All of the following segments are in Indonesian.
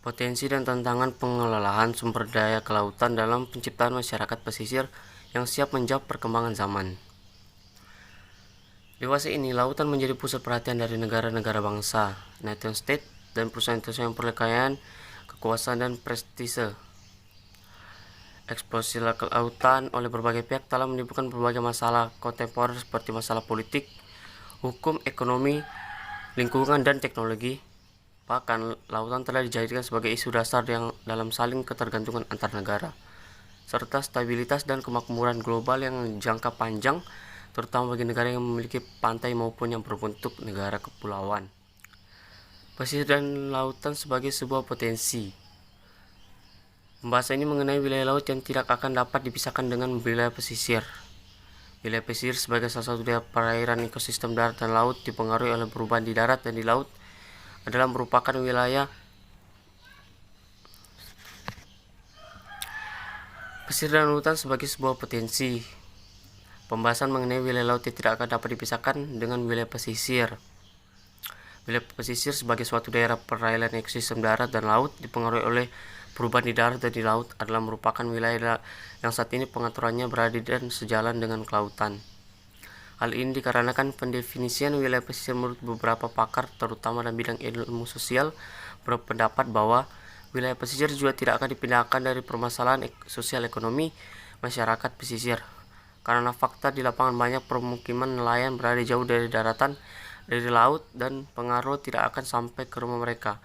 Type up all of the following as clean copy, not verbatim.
Potensi dan tantangan pengelolaan sumber daya kelautan dalam penciptaan masyarakat pesisir yang siap menjawab perkembangan zaman. Dewasa ini, lautan menjadi pusat perhatian dari negara-negara bangsa, nation state, dan perusahaan yang perkayaan, kekuasaan, dan prestise. Eksplorasi kelautan oleh berbagai pihak telah menimbulkan berbagai masalah kontemporer seperti masalah politik, hukum, ekonomi, lingkungan, dan teknologi. Bahkan, lautan telah dijadikan sebagai isu dasar yang dalam saling ketergantungan antar negara, serta stabilitas dan kemakmuran global yang jangka panjang, terutama bagi negara yang memiliki pantai maupun yang berbentuk negara kepulauan. Pesisir dan lautan sebagai sebuah potensi. Pembahasan ini mengenai wilayah laut yang tidak akan dapat dipisahkan dengan wilayah pesisir. Wilayah pesisir sebagai salah satu daerah perairan ekosistem darat dan laut dipengaruhi oleh perubahan di darat dan di laut adalah merupakan wilayah pesisir dan hutan sebagai sebuah potensi. Pembahasan mengenai wilayah laut yang tidak akan dapat dipisahkan dengan wilayah pesisir. Wilayah pesisir sebagai suatu daerah perairan ekosistem darat dan laut dipengaruhi oleh perubahan di darat dan di laut adalah merupakan wilayah yang saat ini pengaturannya berada dan sejalan dengan kelautan. Hal ini dikarenakan pendefinisian wilayah pesisir menurut beberapa pakar, terutama dalam bidang ilmu sosial, berpendapat bahwa wilayah pesisir juga tidak akan dipindahkan dari permasalahan sosial ekonomi masyarakat pesisir. Karena fakta di lapangan banyak permukiman nelayan berada jauh dari daratan, dari laut, dan pengaruh tidak akan sampai ke rumah mereka.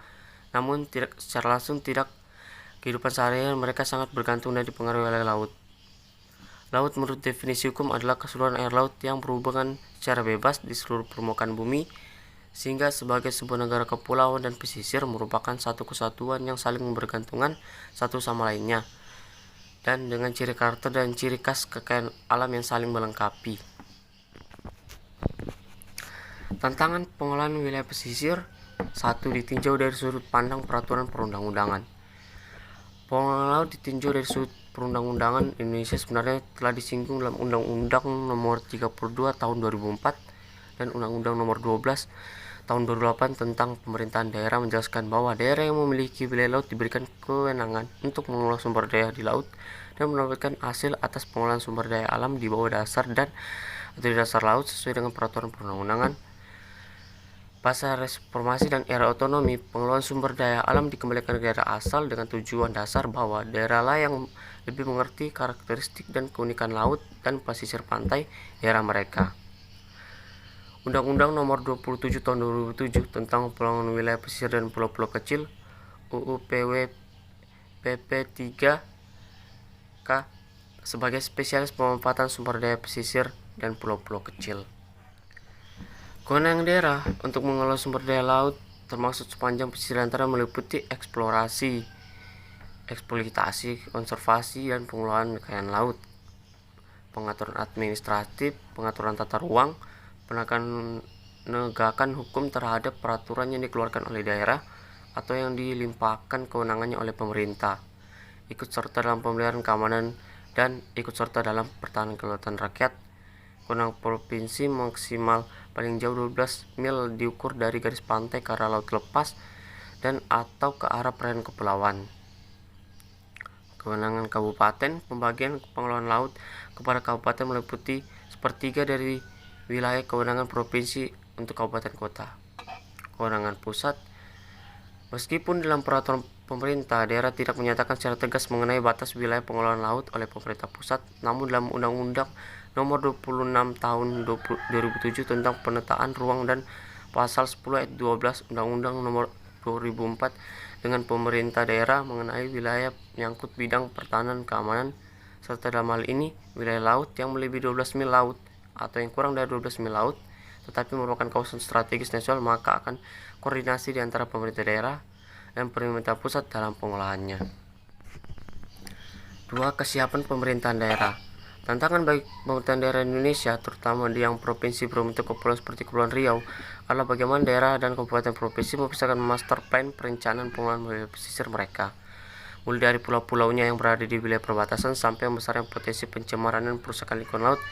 Namun secara langsung kehidupan sehari-hari mereka sangat bergantung dan dipengaruhi oleh laut. Laut menurut definisi hukum adalah keseluruhan air laut yang berhubungan secara bebas di seluruh permukaan bumi, sehingga sebagai sebuah negara kepulauan dan pesisir merupakan satu kesatuan yang saling bergantungan satu sama lainnya, dan dengan ciri karakter dan ciri khas kekayaan alam yang saling melengkapi. Tantangan pengelolaan wilayah pesisir. 1. Ditinjau dari sudut pandang peraturan perundang-undangan. Pengelolaan laut ditinjau dari sudut perundang-undangan. Indonesia sebenarnya telah disinggung dalam Undang-Undang Nomor 32 Tahun 2004 dan Undang-Undang Nomor 12 Tahun 2008 tentang pemerintahan daerah, menjelaskan bahwa daerah yang memiliki wilayah laut diberikan kewenangan untuk mengelola sumber daya di laut dan mendapatkan hasil atas pengelolaan sumber daya alam di bawah dasar dan atau di dasar laut sesuai dengan peraturan perundang-undangan. Pasca reformasi dan era otonomi, pengelolaan sumber daya alam dikembalikan ke daerah asal dengan tujuan dasar bahwa daerahlah yang lebih mengerti karakteristik dan keunikan laut dan pesisir pantai daerah mereka. Undang-Undang Nomor 27 Tahun 2007 tentang pengelolaan wilayah pesisir dan pulau-pulau kecil UU PP 3K sebagai spesialis pemanfaatan sumber daya pesisir dan pulau-pulau kecil. Kewenangan daerah untuk mengelola sumber daya laut termasuk sepanjang pesisir antara meliputi eksplorasi, eksploitasi, konservasi, dan pengelolaan kekayaan laut, pengaturan administratif, pengaturan tata ruang, penegakan hukum terhadap peraturan yang dikeluarkan oleh daerah atau yang dilimpahkan kewenangannya oleh pemerintah, ikut serta dalam pemeliharaan keamanan dan ikut serta dalam pertahanan kelautan rakyat. Kewenangan provinsi maksimal paling jauh 12 mil diukur dari garis pantai ke arah laut lepas dan atau ke arah perairan kepulauan. Kewenangan kabupaten, pembagian pengelolaan laut kepada kabupaten meliputi sepertiga dari wilayah kewenangan provinsi untuk kabupaten kota. Kewenangan pusat, meskipun dalam peraturan pemerintah daerah tidak menyatakan secara tegas mengenai batas wilayah pengelolaan laut oleh pemerintah pusat, namun dalam Undang-Undang Nomor 26 Tahun 2007 tentang penataan ruang dan Pasal 10 ayat 12 Undang-Undang Nomor 2004 dengan pemerintah daerah mengenai wilayah menyangkut bidang pertahanan keamanan, serta dalam hal ini wilayah laut yang melebihi 12 mil laut atau yang kurang dari 12 mil laut tetapi merupakan kawasan strategis nasional, maka akan koordinasi di antara pemerintah daerah dan pemerintah pusat dalam pengelolaannya. 2. Kesiapan pemerintahan daerah. Tantangan bagi pemerintahan daerah Indonesia, terutama di yang provinsi berbentuk kepulauan seperti Kepulauan Riau, adalah bagaimana daerah dan kabupaten provinsi mempersiapkan master plan perencanaan pengelolaan wilayah pesisir mereka, mulai dari pulau-pulaunya yang berada di wilayah perbatasan sampai besarnya potensi pencemaran dan perusakan lingkungan laut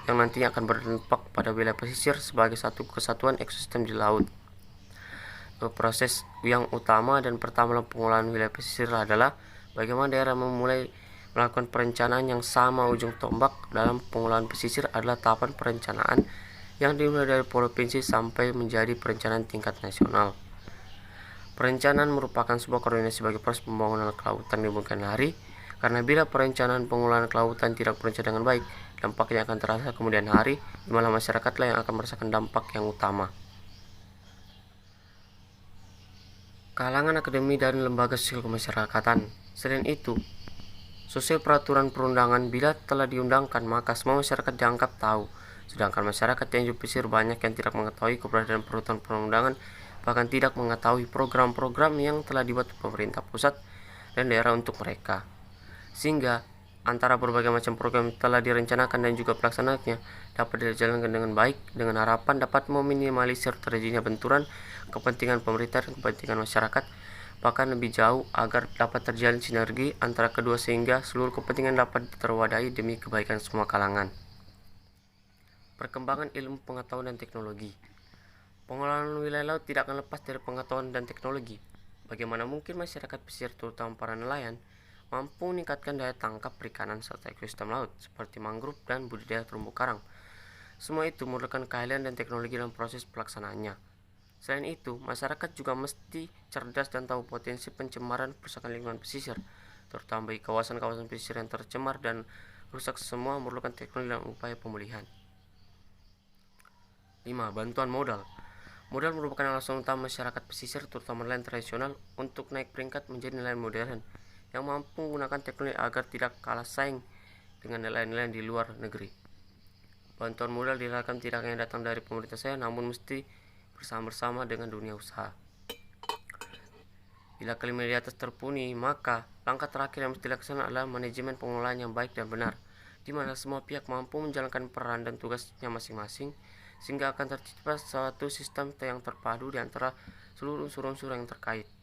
yang nantinya akan berdampak pada wilayah pesisir sebagai satu kesatuan ekosistem di laut. proses yang utama dan pertama dalam pengelolaan wilayah pesisir adalah bagaimana daerah memulai melakukan perencanaan yang sama. Ujung tombak dalam pengelolaan pesisir adalah tahapan perencanaan yang dimulai dari provinsi sampai menjadi perencanaan tingkat nasional. Perencanaan merupakan sebuah koordinasi bagi proses pembangunan kelautan di kemudian hari, karena bila perencanaan pengelolaan kelautan tidak berencana dengan baik, dampaknya akan terasa kemudian hari, di mana masyarakatlah yang akan merasakan dampak yang utama. Kalangan akademi dan lembaga sosial kemasyarakatan. Selain itu, sesuai peraturan perundangan, bila telah diundangkan maka semua masyarakat dianggap tahu. Sedangkan masyarakat yang hidup pesisir banyak yang tidak mengetahui keberadaan peraturan perundangan, bahkan tidak mengetahui program-program yang telah dibuat pemerintah pusat dan daerah untuk mereka. Sehingga antara berbagai macam program yang telah direncanakan dan juga pelaksanaannya dapat dijalankan dengan baik, dengan harapan dapat meminimalisir terjadinya benturan kepentingan pemerintah dan kepentingan masyarakat, bahkan lebih jauh agar dapat terjalin sinergi antara kedua sehingga seluruh kepentingan dapat terwadahi demi kebaikan semua kalangan. Perkembangan ilmu pengetahuan dan teknologi. Pengelolaan wilayah laut tidak akan lepas dari pengetahuan dan teknologi. Bagaimana mungkin masyarakat pesisir, terutama para nelayan, mampu meningkatkan daya tangkap perikanan serta ekosistem laut seperti mangrove dan budidaya terumbu karang. Semua itu memerlukan keahlian dan teknologi dalam proses pelaksanaannya. Selain itu, masyarakat juga mesti cerdas dan tahu potensi pencemaran kerusakan lingkungan pesisir, terutama bagi kawasan-kawasan pesisir yang tercemar dan rusak. Semua memerlukan teknologi dan upaya pemulihan. 5. Bantuan modal. Modal merupakan alasan utama masyarakat pesisir, terutama nelayan tradisional, untuk naik peringkat menjadi nelayan modern yang mampu menggunakan teknologi agar tidak kalah saing dengan nelayan-nelayan di luar negeri. Bantuan modal diharapkan tidak hanya datang dari pemerintah saja, namun mesti bersama-sama dengan dunia usaha. Bila kelima di atas terpenuhi, maka langkah terakhir yang mesti dilaksanakan adalah manajemen pengelolaan yang baik dan benar, di mana semua pihak mampu menjalankan peran dan tugasnya masing-masing, sehingga akan tercipta suatu sistem yang terpadu di antara seluruh unsur-unsur yang terkait.